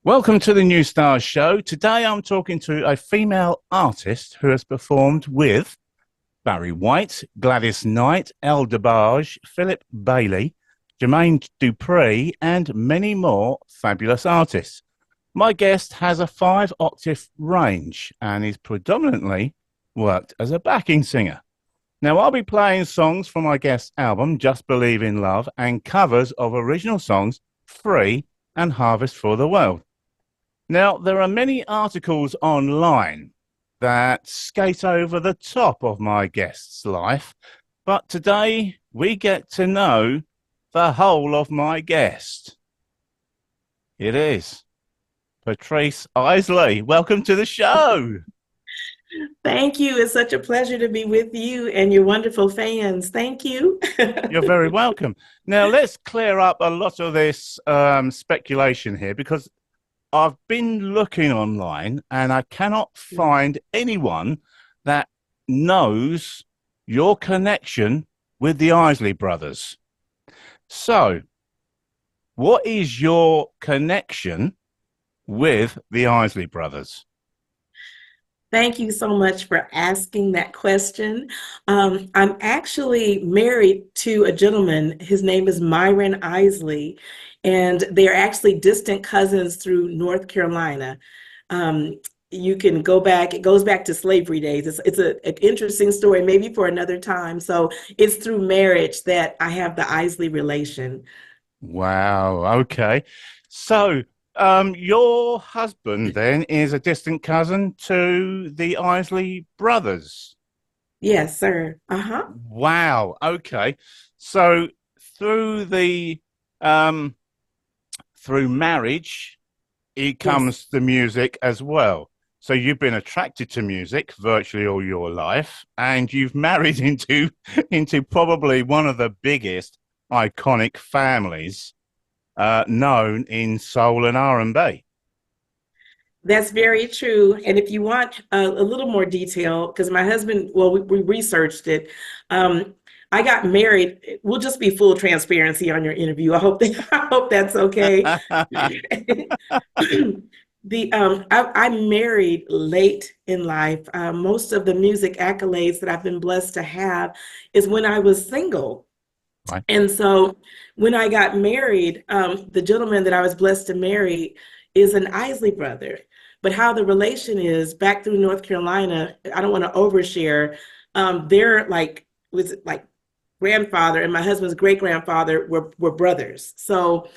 Welcome to the new Starz show. Today I'm talking to a female artist who has performed with Barry White, Gladys Knight, Elle DeBarge, Philip Bailey, Jermaine Dupri, and many more fabulous artists. My guest has a 5-octave range and is predominantly worked as a backing singer. Now, I'll be playing songs from my guest's album, Just Believe in Love, and covers of original songs, Free and Harvest for the World. Now, there are many articles online that skate over the top of my guest's life, but today we get to know the whole of my guest. It is Patrice Isley. Welcome to the show. Thank you. It's such a pleasure to be with you and your wonderful fans. Thank you. You're very welcome. Now, let's clear up a lot of this speculation here because I've been looking online and I cannot find anyone that knows your connection with the Isley Brothers. So, what is your connection with the Isley Brothers? Thank you so much for asking that question. I'm actually married to a gentleman. His name is Myron Isley, and they're actually distant cousins through North Carolina. You can go back, it goes back to slavery days. It's an interesting story, maybe for another time. So it's through marriage that I have the Isley relation. Wow. Okay. So, your husband then is a distant cousin to the Isley brothers. Yes, sir. Uh-huh. Wow. Okay. So through the through marriage, it Yes. comes the music as well. So you've been attracted to music virtually all your life, and you've married into probably one of the biggest iconic families known in soul and R&B. That's very true. And if you want a little more detail, because my husband, well, we researched it. I got married. We'll just be full transparency on your interview. I hope that's okay. I married late in life. Most of the music accolades that I've been blessed to have is when I was single. Right. And so when I got married, the gentleman that I was blessed to marry is an Isley brother. But how the relation is back through North Carolina, I don't want to overshare. They're like, was it like grandfather and my husband's great grandfather were brothers. So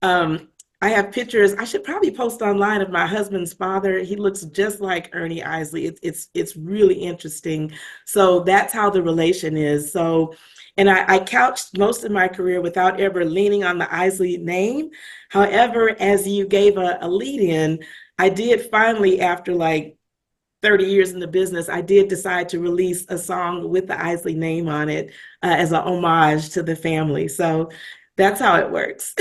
I have pictures. I should probably post online of my husband's father. He looks just like Ernie Isley. It's really interesting. So that's how the relation is. So, and I couched most of my career without ever leaning on the Isley name. However, as you gave a lead in, I did finally, after like 30 years in the business, I did decide to release a song with the Isley name on it as an homage to the family. So that's how it works.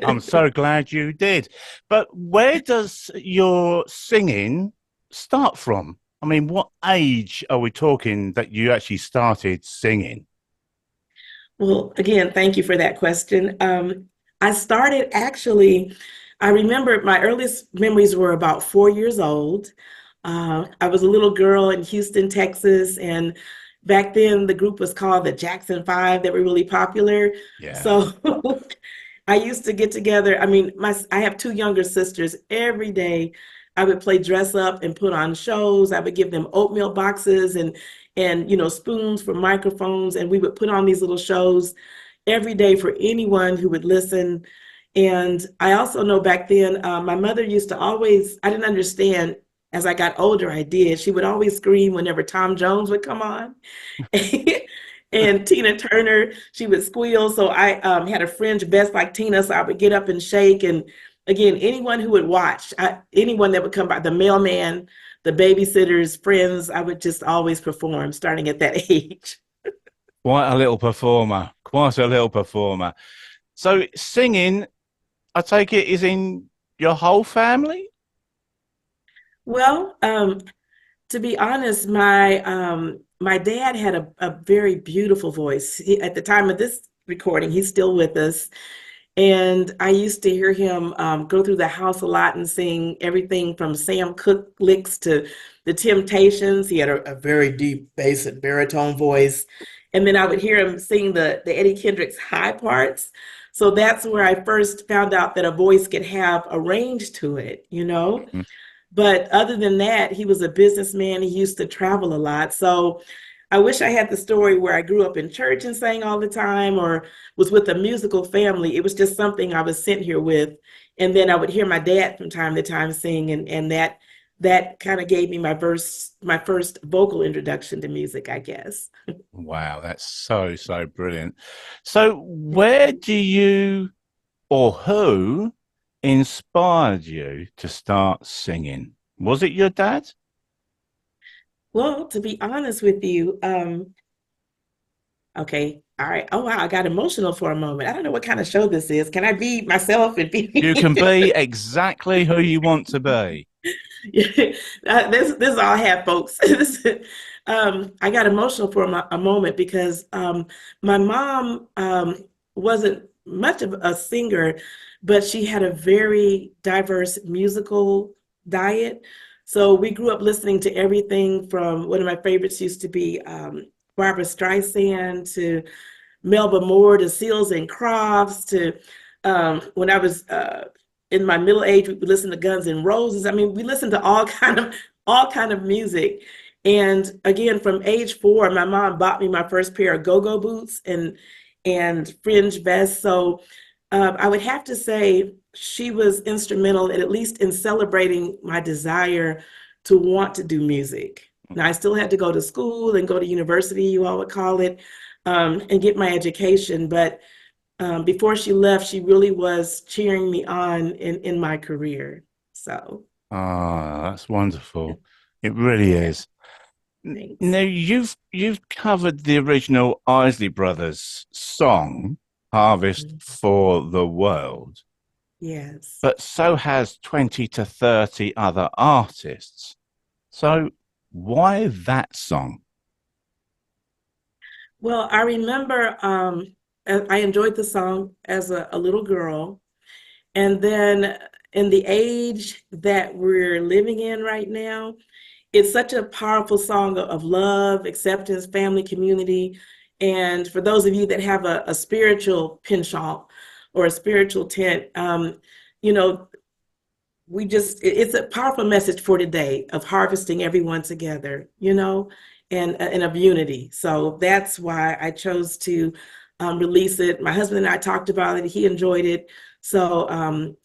I'm so glad you did. But where does your singing start from? I mean, what age are we talking that you actually started singing? Well, again, thank you for that question. I started actually, I remember my earliest memories were about 4 years old. I was a little girl in Houston, Texas, and back then the group was called the Jackson Five. They were really popular. Yeah. So I used to get together. I mean, I have two younger sisters. Every day I would play dress up and put on shows. I would give them oatmeal boxes and spoons for microphones, and we would put on these little shows every day for anyone who would listen. And I also know back then, my mother used to always, I didn't understand. As I got older, I did. She would always scream whenever Tom Jones would come on. And Tina Turner, she would squeal. So I had a fringe vest like Tina, so I would get up and shake. And again, anyone who would watch, anyone that would come by, the mailman, the babysitters, friends, I would just always perform starting at that age. Quite a little performer. Quite a little performer. So singing, I take it, is in your whole family? Well, to be honest, my dad had a very beautiful voice. At the time of this recording, he's still with us. And I used to hear him go through the house a lot and sing everything from Sam Cooke licks to the Temptations. He had a very deep bass and baritone voice. And then I would hear him sing the Eddie Kendricks high parts. So that's where I first found out that a voice could have a range to it, you know? Mhm. But other than that, he was a businessman. He used to travel a lot. So I wish I had the story where I grew up in church and sang all the time or was with a musical family. It was just something I was sent here with. And then I would hear my dad from time to time sing, and that kind of gave me my first vocal introduction to music, I guess. Wow, that's so, so brilliant. So, where do you or who inspired you to start singing? Was it your dad? Well, to be honest with you, okay, all right. Oh wow, I got emotional for a moment. I don't know what kind of show this is. Can I be myself and You can be be exactly who you want to be. this is all I have, folks. I got emotional for a moment because my mom wasn't much of a singer, but she had a very diverse musical diet. So we grew up listening to everything from one of my favorites used to be Barbara Streisand to Melba Moore to Seals and Crofts to when I was in my middle age, we would listen to Guns N' Roses. I mean, we listened to all kind of music. And again, from age 4, my mom bought me my first pair of go-go boots and fringe vests. So I would have to say she was instrumental at least in celebrating my desire to want to do music. Now, I still had to go to school and go to university, you all would call it, and get my education. But before she left, she really was cheering me on in my career. So, Ah, that's wonderful. It really yeah, is. thanks. Now you've covered the original Isley Brothers song, Harvest Mhm. for the World, Yes. but so has 20 to 30 other artists. So why that song? Well, I remember I enjoyed the song as a little girl. And then in the age that we're living in right now, it's such a powerful song of love, acceptance, family, community. And for those of you that have a spiritual penchant or a spiritual tent, you know, it's a powerful message for today of harvesting everyone together, and of unity. So that's why I chose to release it. My husband and I talked about it. He enjoyed it. So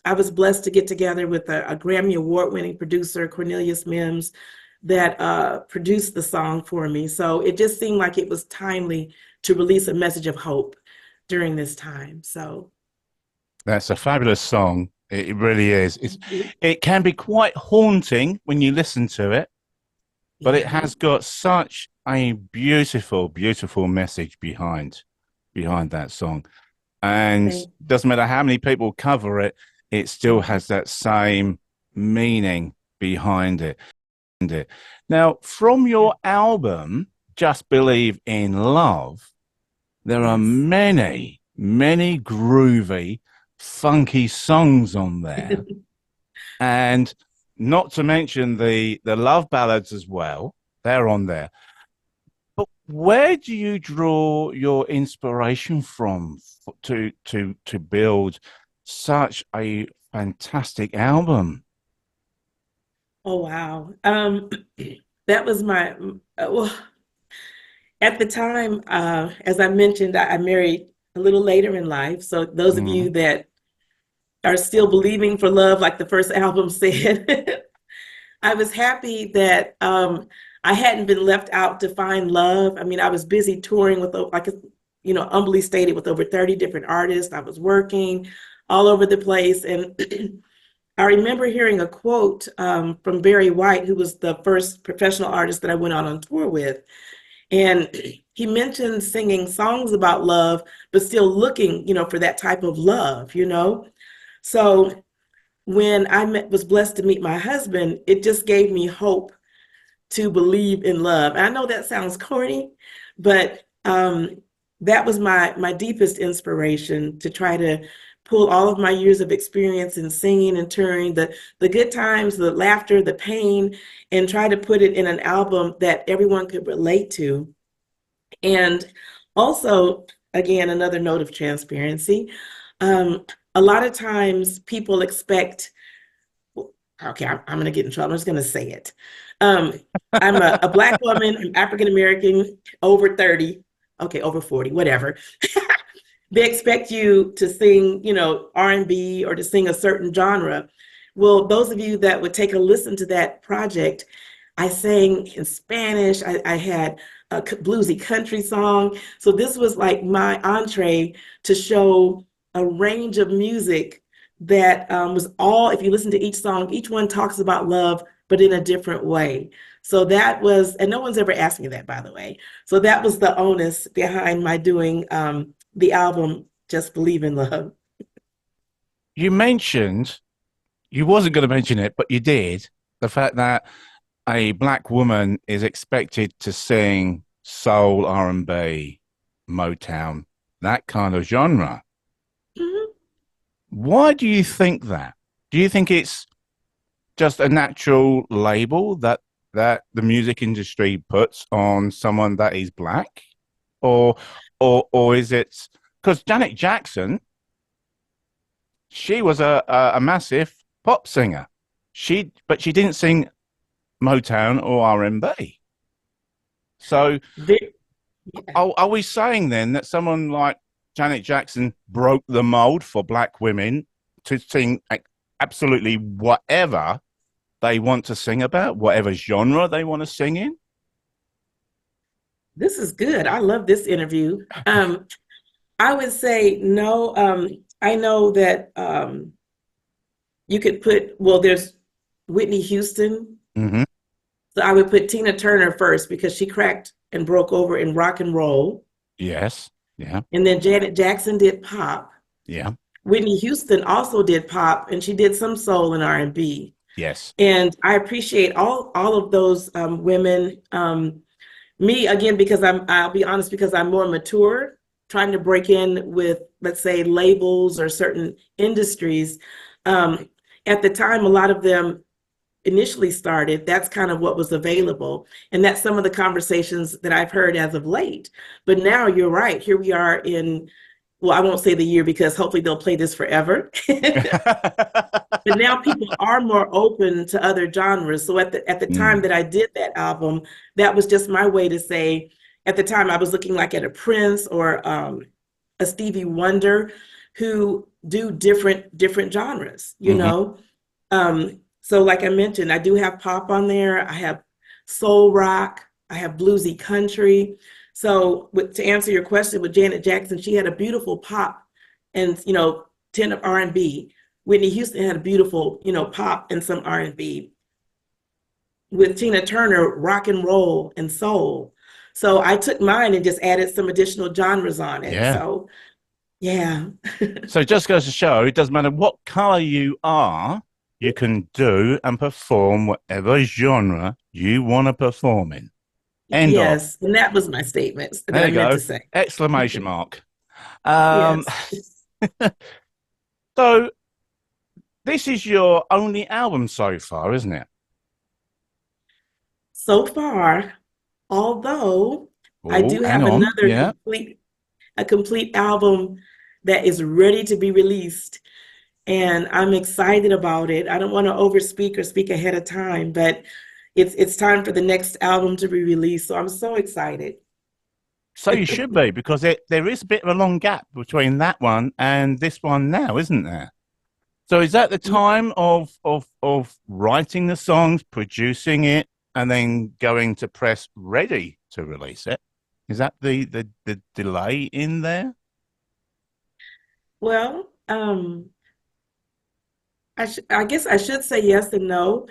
I was blessed to get together with a Grammy Award winning producer, Cornelius Mims, that produced the song for me. So it just seemed like it was timely to release a message of hope during this time. So, That's a fabulous song. It really is. It can be quite haunting when you listen to it, but it yeah. has got such a beautiful, beautiful message behind that song. And Thank doesn't matter how many people cover it, it still you. has that same meaning behind it. Now, from your album, Just Believe in Love, there are Yes. many, many groovy, funky songs on there. And not to mention the love ballads as well. They're on there. But where do you draw your inspiration from to build such a fantastic album? Oh wow. That was well, at the time, as I mentioned, I married a little later in life. So those of you Mhm. that are still believing for love, like the first album said, I was happy that I hadn't been left out to find love. I mean, I was busy touring with, like, humbly stated, with over 30 different artists. I was working all over the place. And I remember hearing a quote from Barry White, who was the first professional artist that I went on tour with. And he mentioned singing songs about love, but still looking, for that type of love. So when was blessed to meet my husband, it just gave me hope to believe in love. And I know that sounds corny, but that was my deepest inspiration to try to pull all of my years of experience in singing and touring, the good times, the laughter, the pain, and try to put it in an album that everyone could relate to. And also, again, another note of transparency. Um, a lot of times people expect, okay, I'm going to get in trouble. I'm just going to say it. Um, I'm a Black woman, I'm African American, over 30, okay, over 40, whatever. They expect you to sing, R&B or to sing a certain genre. Well, those of you that would take a listen to that project, I sang in Spanish. I had a bluesy country song. So this was like my entree to show a range of music that was all, if you listen to each song, each one talks about love, but in a different way. So that was, and no one's ever asked me that, by the way. So that was the onus behind my doing the album, Just Believe in Love. You mentioned, you wasn't going to mention it, but you did, the fact that a Black woman is expected to sing soul, R&B, Motown, that kind of genre. Mhm. Why do you think that? Do you think it's just a natural label that the music industry puts on someone that is Black, or is it because Janet Jackson? She was a massive pop singer. But she didn't sing Motown or R&B. So Ve- yeah. are we saying then that someone like Janet Jackson broke the mold for Black women to sing absolutely whatever they want to sing about, whatever genre they want to sing in? This is good. I love this interview. I would say no. I know that you could put, well, there's Whitney Houston. Mm-hmm. So I would put Tina Turner first because she cracked and broke over in rock and roll. Yes. Yeah. And then Janet Jackson did pop. Yeah. Whitney Houston also did pop, and she did some soul and R&B. Yes. And I appreciate all of those women. Me, again, because I'll be honest, because I'm more mature, trying to break in with, let's say, labels or certain industries. At the time, a lot of them initially started, that's kind of what was available. And that's some of the conversations that I've heard as of late. But now you're right. Here we are in, well, I won't say the year because hopefully they'll play this forever. But now people are more open to other genres. So at the time that I did that album, that was just my way to say, at the time I was looking like at a Prince or a Stevie Wonder who do different genres, you know? So like I mentioned, I do have pop on there. I have soul rock. I have bluesy country. So to answer your question with Janet Jackson, she had a beautiful pop and, tint of R&B. Whitney Houston had a beautiful, pop and some R&B. With Tina Turner, rock and roll and soul. So I took mine and just added some additional genres on it. Yeah. So yeah. So it just goes to show it doesn't matter what color you are, you can do and perform whatever genre you want to perform in. End Yes, of. and that was my statement that There I you meant go. to say. Exclamation mark. Yes. So this is your only album so far, isn't it? So far, although I Oh, do hang have on. another Yeah. complete album that is ready to be released, and I'm excited about it. I don't want to overspeak or speak ahead of time, but it's time for the next album to be released. So I'm so excited. So you should be, because there is a bit of a long gap between that one and this one now, isn't there? So is that the time of writing the songs, producing it, and then going to press ready to release it? Is that the delay in there? Well, I guess I should say yes and no.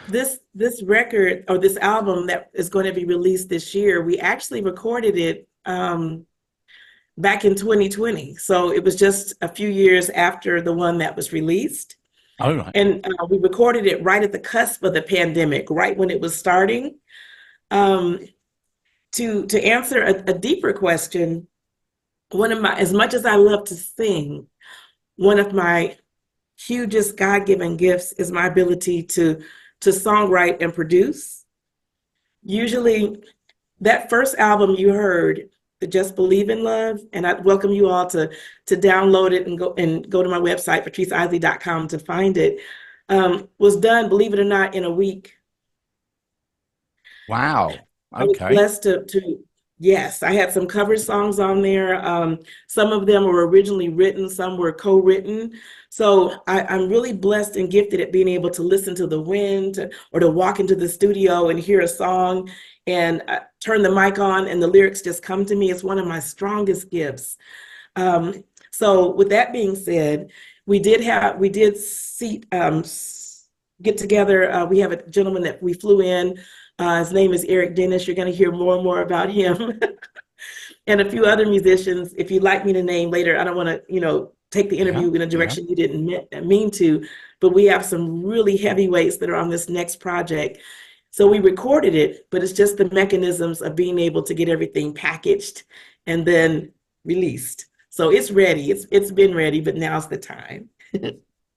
This record or this album that is going to be released this year, we actually recorded it back in 2020. So it was just a few years after the one that was released. Oh, right. And we recorded it right at the cusp of the pandemic, right when it was starting. Um, to answer a deeper question, as much as I love to sing, one of my hugest God-given gifts is my ability to songwrite and produce. Usually, that first album you heard, Just Believe in Love, and I welcome you all to download it and go to my website, patriceisley.com, to find it, was done, believe it or not, in a week. Wow. I was Okay. blessed yes, I had some cover songs on there. Some of them were originally written, some were co-written. So I'm really blessed and gifted at being able to listen to the wind or to walk into the studio and hear a song and turn the mic on and the lyrics just come to me. It's one of my strongest gifts. So with that being said, we did get together. We have a gentleman that we flew in. His name is Eric Dennis. You're going to hear more and more about him. And a few other musicians. If you'd like me to name later, I don't want to, take the Yeah. interview in a Yeah. direction you didn't mean to, but we have some really heavyweights that are on this next project. So we recorded it, but it's just the mechanisms of being able to get everything packaged and then released. So it's ready. It's been ready, but now's the time.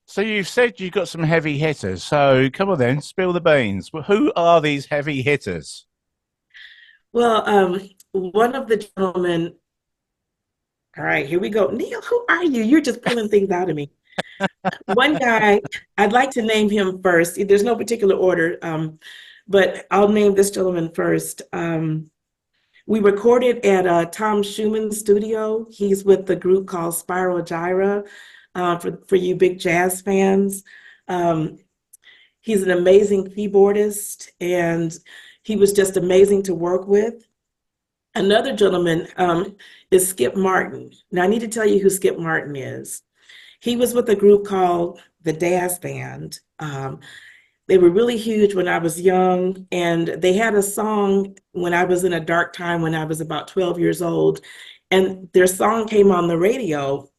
So you've said you've got some heavy hitters. So come on then, spill the beans. Well, who are these heavy hitters? Well, one of the gentlemen, all right, here we go. Neil, who are you? You're just pulling things out of me. One guy, I'd like to name him first. There's no particular order, but I'll name this gentleman first. We recorded at Tom Schumann's studio. He's with the group called Spiral Gyra, for you big jazz fans. He's an amazing keyboardist, and he was just amazing to work with. Another gentleman is Skip Martin. Now, I need to tell you who Skip Martin is. He was with a group called the Daz Band. They were really huge when I was young, and they had a song when I was in a dark time when I was about 12 years old, and their song came on the radio,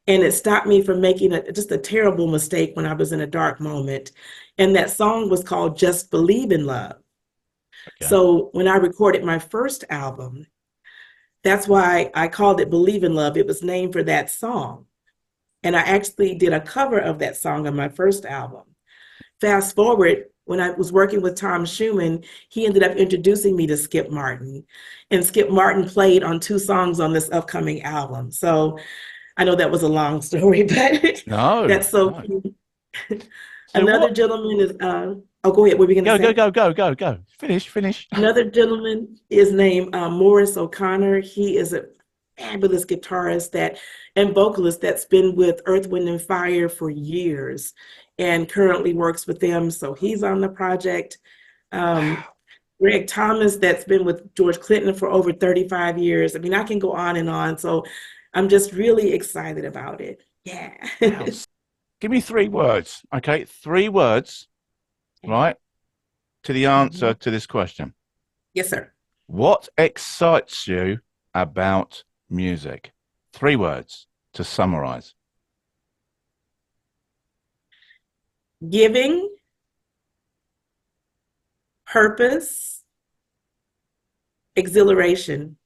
and it stopped me from making just a terrible mistake when I was in a dark moment. And that song was called Just Believe in Love. Okay. So when I recorded my first album, that's why I called it Believe in Love. It was named for that song. And I actually did a cover of that song on my first album. Fast forward, when I was working with Tom Schumann, he ended up introducing me to Skip Martin. And Skip Martin played on 2 songs on this upcoming album. So I know that was a long story, but No, that's so no. cute. So Another what? gentleman is, oh, go ahead. What were we going to Go, go, say? go, go, go, go. Finish. Another gentleman is named Morris O'Connor. He is a fabulous guitarist and vocalist that's been with Earth, Wind, and Fire for years and currently works with them. So he's on the project. Greg Thomas, that's been with George Clinton for over 35 years. I mean, I can go on and on. So I'm just really excited about it. Yeah. Wow. Give me 3 words. Okay. 3 words, right, to the answer to this question. Yes, sir. What excites you about music? 3 words to summarize. Giving, purpose, exhilaration.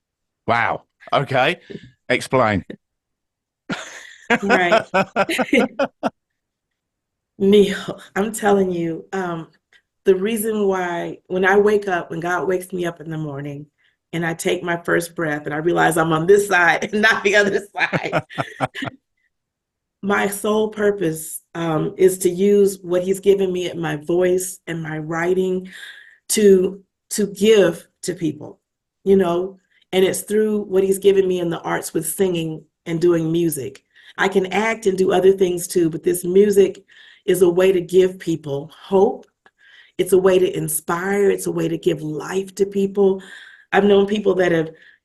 Wow. Okay. Explain. Right. Neil, I'm telling you, the reason why when I wake up, when God wakes me up in the morning and I take my first breath and I realize I'm on this side and not the other side, my sole purpose is to use what he's given me in my voice and my writing to give to people, and it's through what he's given me in the arts with singing and doing music. I can act and do other things too, but this music is a way to give people hope. It's a way to inspire. It's a way to give life to people. I've known people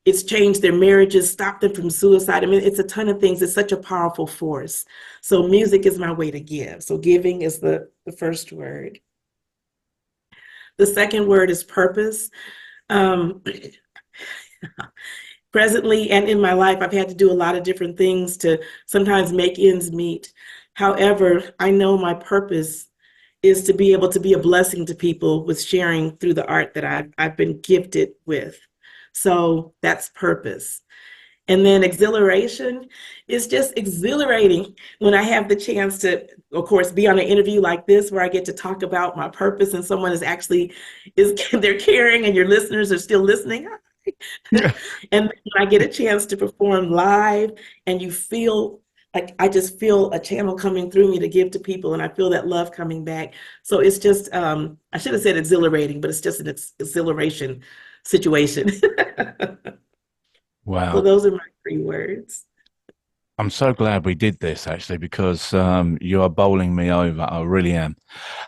it's changed their marriages, stopped them from suicide. I mean, it's a ton of things. It's such a powerful force. So music is my way to give. So giving is the first word. The second word is purpose. Presently and in my life, I've had to do a lot of different things to sometimes make ends meet. However, I know my purpose is to be able to be a blessing to people with sharing through the art that I've been gifted with. So that's purpose. And then exhilaration is just exhilarating when I have the chance to, of course, be on an interview like this where I get to talk about my purpose and someone is actually they're caring and your listeners are still listening. And when I get a chance to perform live and you feel like I just feel a channel coming through me to give to people and I feel that love coming back. So it's just I should have said exhilarating, but it's just an exhilaration situation. So Wow. those are my three words. I'm so glad we did this actually because you are bowling me over. I really am.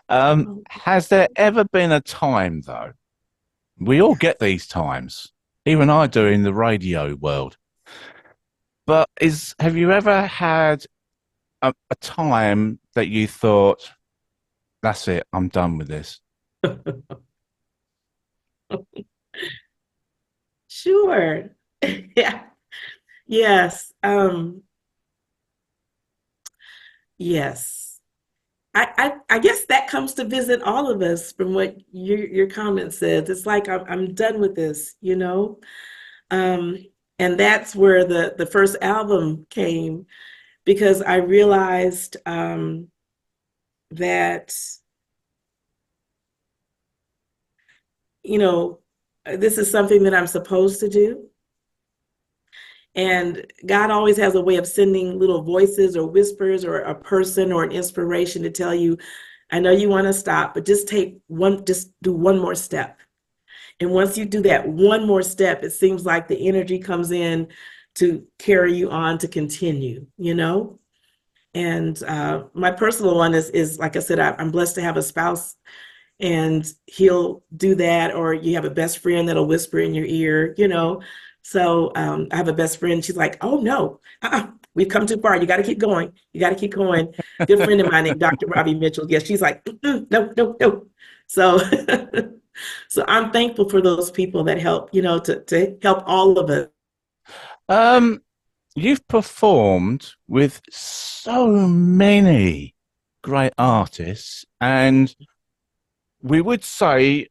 Oh, Has there ever been a time though? We all get these times, even I do in the radio world. But have you ever had a time that you thought, that's it, I'm done with this? sure. Yeah. Yes. Yes. I guess that comes to visit all of us from what your comment says. It's like I'm done with this, you know? Um, and that's where the first album came because I realized that, you know, this is something that I'm supposed to do. And God always has a way of sending little voices or whispers or a person or an inspiration to tell you, I know you want to stop, but just do one more step. And once you do that one more step, it seems like the energy comes in to carry you on to continue, you know? And my personal one is like I said, I'm blessed to have a spouse and he'll do that, or you have a best friend that'll whisper in your ear, you know. So I have a best friend. She's like, "Oh no, we've come too far. You got to keep going. You got to keep going." Good friend of mine named Dr. Robbie Mitchell. Yes, she's like, "No, no, no." So, so I'm thankful for those people that help, you know, to help all of us. Um, you've performed with so many great artists, and we would say,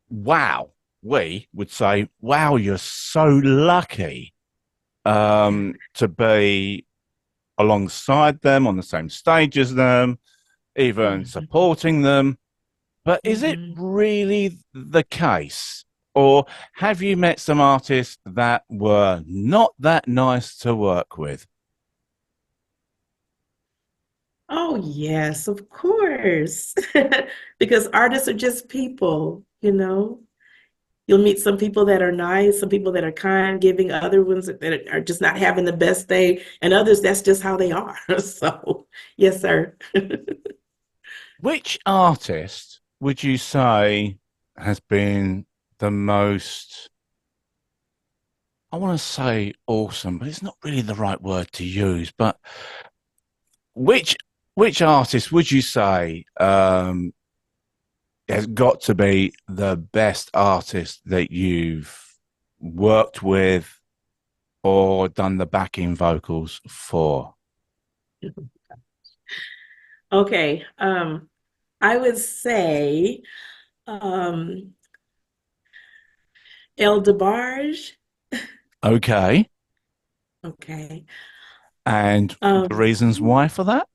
wow, we would say, wow, you're so lucky to be alongside them on the same stage as them, even Mhm. supporting them. But is it Mhm. really the case? Or have you met some artists that were not that nice to work with? Oh, yes, of course. Because artists are just people, you know. You'll meet some people that are nice, some people that are kind, giving, other ones that are just not having the best day, and others that's just how they are. So, yes, sir. Which artist would you say has been the most, I want to say awesome, but it's not really the right word to use, but which which artist would you say has got to be the best artist that you've worked with or done the backing vocals for? Okay. I would say um, El DeBarge. Okay. Okay. And the Um, reasons why for that?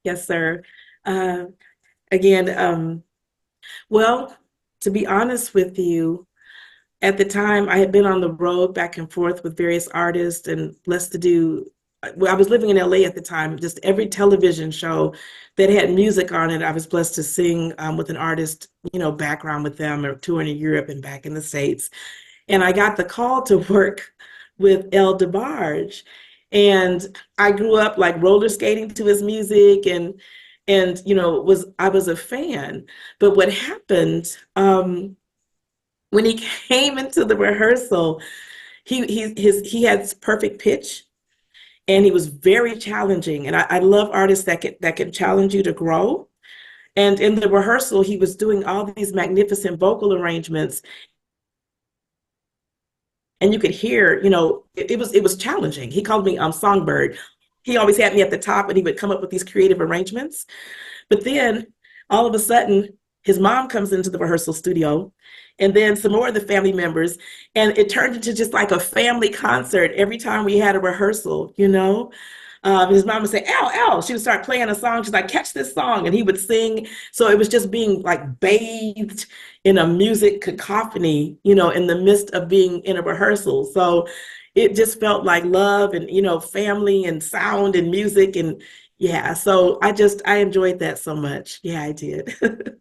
yes, sir. Uh, again, well, to be honest with you, at the time I had been on the road back and forth with various artists and blessed to do, well, I was living in LA at the time. Just every television show that had music on it, I was blessed to sing with an artist, you know, background with them, or touring in Europe and back in the States. And I got the call to work with El DeBarge. And I grew up like roller skating to his music, and you know, I was a fan. But what happened when he came into the rehearsal, he had perfect pitch, and he was very challenging. And I love artists that can challenge you to grow. And in the rehearsal, he was doing all these magnificent vocal arrangements, and you could hear, you know, it was challenging. He called me Songbird. He always had me at the top, and he would come up with these creative arrangements. But then all of a sudden, his mom comes into the rehearsal studio, and then some more of the family members, and it turned into just like a family concert every time we had a rehearsal, you know. His mom would say, Al, Al. She would start playing a song. She's like, catch this song. And he would sing. So it was just being like bathed in a music cacophony, you know, in the midst of being in a rehearsal. So it just felt like love and, you know, family and sound and music. And yeah, so I enjoyed that so much. Yeah, I did.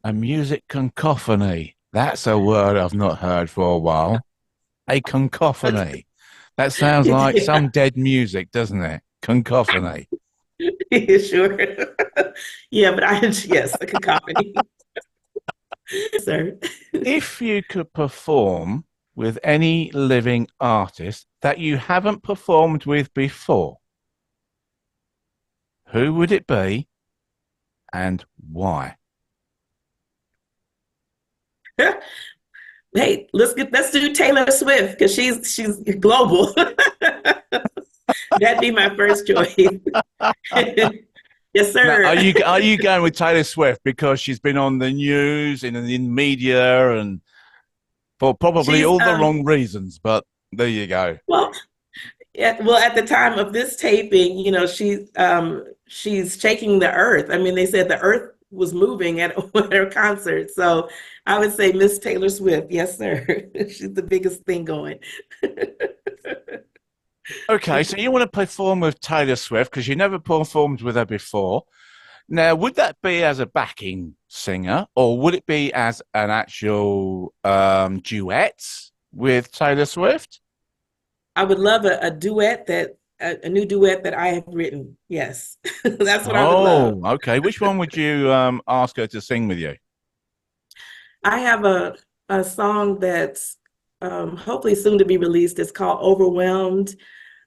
A music concophony. That's a word I've not heard for a while. A concophony. That sounds like Yeah, some dead music, doesn't it? Concophony. sure. Yeah, but yes, a cacophony. Sir. If you could perform with any living artist that you haven't performed with before, who would it be and why? Hey, let's do Taylor Swift because she's global. That'd be my first choice. Yes, Now, sir. are you going with Taylor Swift because she's been on the news and in media and for probably She's all the wrong reasons? But there you go. well, yeah, well, at the time of this taping, you know, she's shaking the earth. I mean, they said the earth was moving at her concert. So I would say Miss Taylor Swift. Yes, sir. She's the biggest thing going. Okay, so you want to perform with Taylor Swift because you never performed with her before. Now, would that be as a backing singer or would it be as an actual duet with Taylor Swift? I would love a duet a new duet that I have written. Yes, that's what I would love. Oh, okay. Which one would you ask her to sing with you? I have a song that's hopefully soon to be released. It's called Overwhelmed.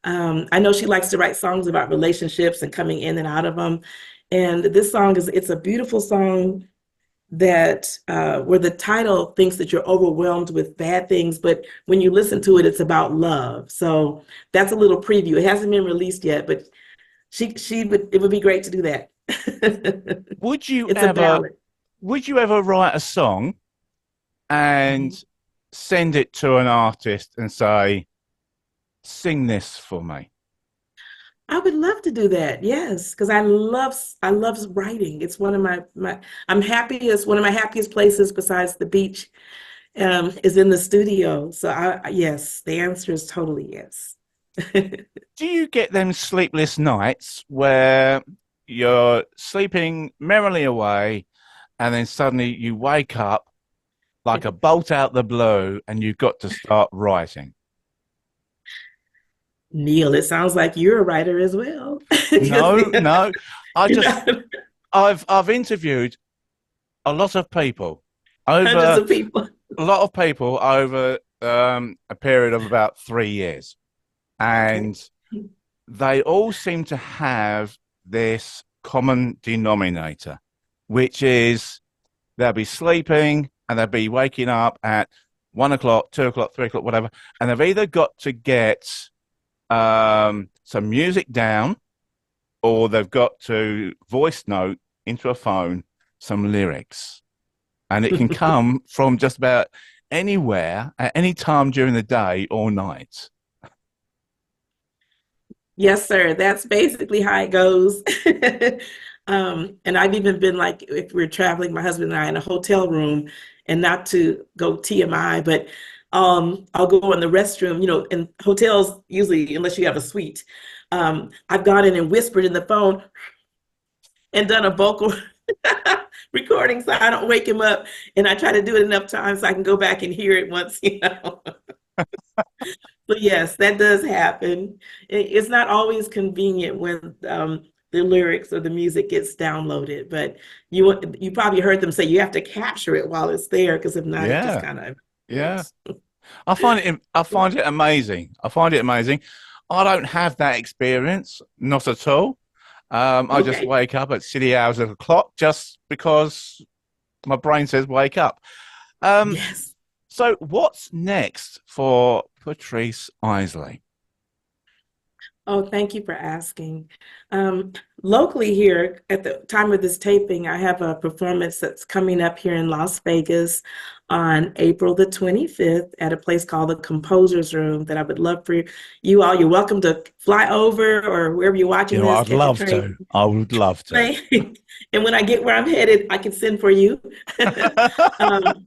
I know she likes to write songs about relationships and coming in and out of them. And this song it's a beautiful song that where the title thinks that you're overwhelmed with bad things, but when you listen to it, it's about love. So that's a little preview. It hasn't been released yet, but she would it would be great to do that. Would you It's a ever ballad. would you ever write a song and Mhm. send it to an artist and say, sing this for me? I would love to do that. Yes, because I love writing. It's one of my I'm happiest one of my happiest places besides the beach is in the studio. So yes, the answer is totally yes. Do you get them sleepless nights where you're sleeping merrily away and then suddenly you wake up like a bolt out the blue and you've got to start writing? Neil, it sounds like you're a writer as well. 'Cause, No, no. I you just know, I've interviewed a lot of people hundreds over of people. a period of about 3 years, Okay. and they all seem to have this common denominator, which is they'll be sleeping and they'll be waking up at 1 o'clock, 2 o'clock, 3 o'clock, whatever, and they've either got to get some music down or they've got to voice note into a phone some lyrics. And it can come from just about anywhere at any time during the day or night. Yes, sir. That's basically how it goes. And I've even been like, if we're traveling, my husband and I in a hotel room, and not to go TMI, but I'll go in the restroom, you know, in hotels, usually, unless you have a suite. I've gone in and whispered in the phone and done a vocal recording so I don't wake him up. And I try to do it enough times so I can go back and hear it once, you know. But yes, that does happen. It's not always convenient when the lyrics or the music gets downloaded, but you probably heard them say you have to capture it while it's there because if not, it just Yeah, kind of yeah. goes. I find it amazing. I find it amazing. I don't have that experience, not at all. I just Okay. wake up at silly hours of the clock just because my brain says wake up. Um, Yes. so what's next for Patrice Isley? Oh, thank you for asking. Um, Locally here, at the time of this taping, I have a performance that's coming up here in Las Vegas on April the 25th at a place called the Composer's Room that I would love for you all. You're welcome to fly over or wherever you're You watching know, this, I'd catch a love train. to. I would love to. And when I get where I'm headed, I can send for you. Um,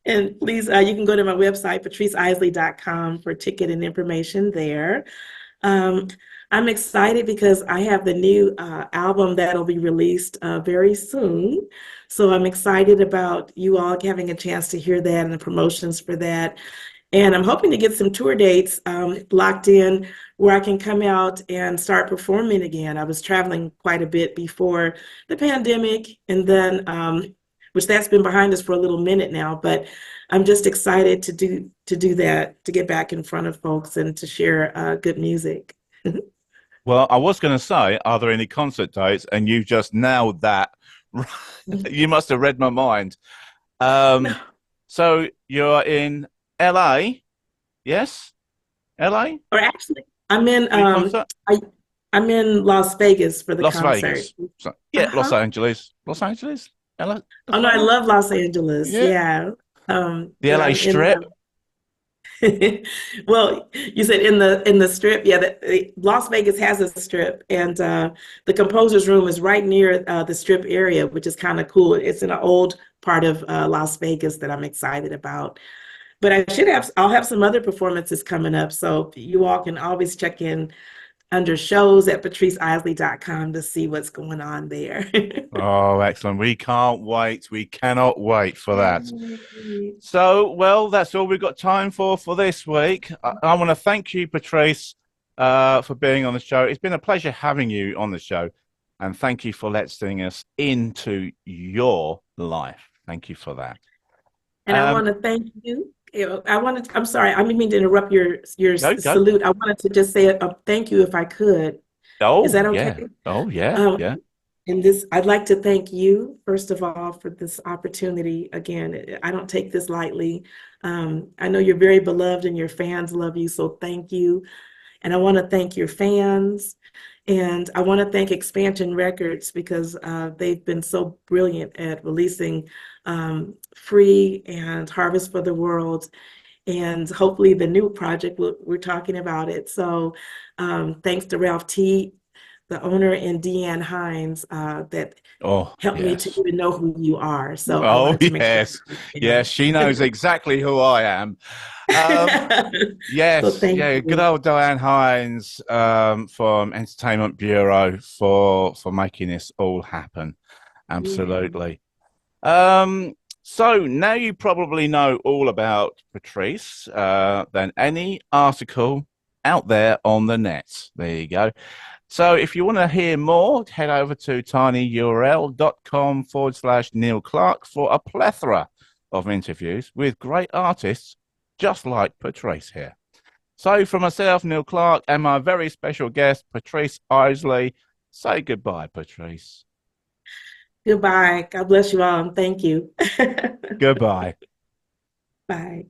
and please, you can go to my website, patriceisley.com, for ticket and information there. Um, I'm excited because I have the new album that'll be released very soon. So I'm excited about you all having a chance to hear that and the promotions for that. And I'm hoping to get some tour dates locked in where I can come out and start performing again. I was traveling quite a bit before the pandemic, and then which that's been behind us for a little minute now, but I'm just excited to do that, to get back in front of folks and to share good music. Well, I was going to say, are there any concert dates? And you just nailed that. You must have read my mind. No, Um, so you're in LA, yes? LA or actually, I'm in for your concert? I I'm in Las Vegas for the Las concert. Vegas. So, yeah, Los Uh-huh. Angeles. Los Angeles? LA, Oh Las no, I Vegas? love Los Angeles. Yeah. Yeah. The Yeah, LA I'm in Strip. well, you said in the strip, yeah, Las Vegas has a strip, and the composer's room is right near the strip area, which is kind of cool. It's in an old part of Las Vegas that I'm excited about. But I'll have some other performances coming up, so you all can always check in under shows at patriceisley.com to see what's going on there. Oh, excellent. We can't wait. We cannot wait for that. Yay. So, well, that's all we've got time for this week. I want to thank you, Patrice, for being on the show. It's been a pleasure having you on the show, and thank you for letting us into your life. Thank you for that. And I Um, want to thank you. I'm sorry, I didn't mean to interrupt your go. salute. I wanted to just say a thank you if I could. Is Oh, that okay? yeah. Oh, yeah. Um, Yeah. and this, I'd like to thank you, first of all, for this opportunity. Again, I don't take this lightly. I know you're very beloved and your fans love you, so thank you. And I want to thank your fans. And I want to thank Expansion Records because they've been so brilliant at releasing Free and Harvest for the World. And hopefully the new project, we're talking about it. So thanks to Ralph T, the owner, and Deanne Hines that Oh, helped me to yes. even know who you are. So I Oh, wanted to make sure yes. Yes, she knows exactly who I am. Um, So Yes, thank yeah, good you. old Diane Hines from Entertainment Bureau for making this all happen. Yeah. Absolutely. So now you probably know all about Patrice than any article out there on the net. There you go. So if you want to hear more, head over to tinyurl.com/Neil Clark for a plethora of interviews with great artists just like Patrice here. So, for myself, Neil Clark, and my very special guest, Patrice Isley, say goodbye, Patrice. Goodbye. God bless you all, and thank you. Goodbye. Bye.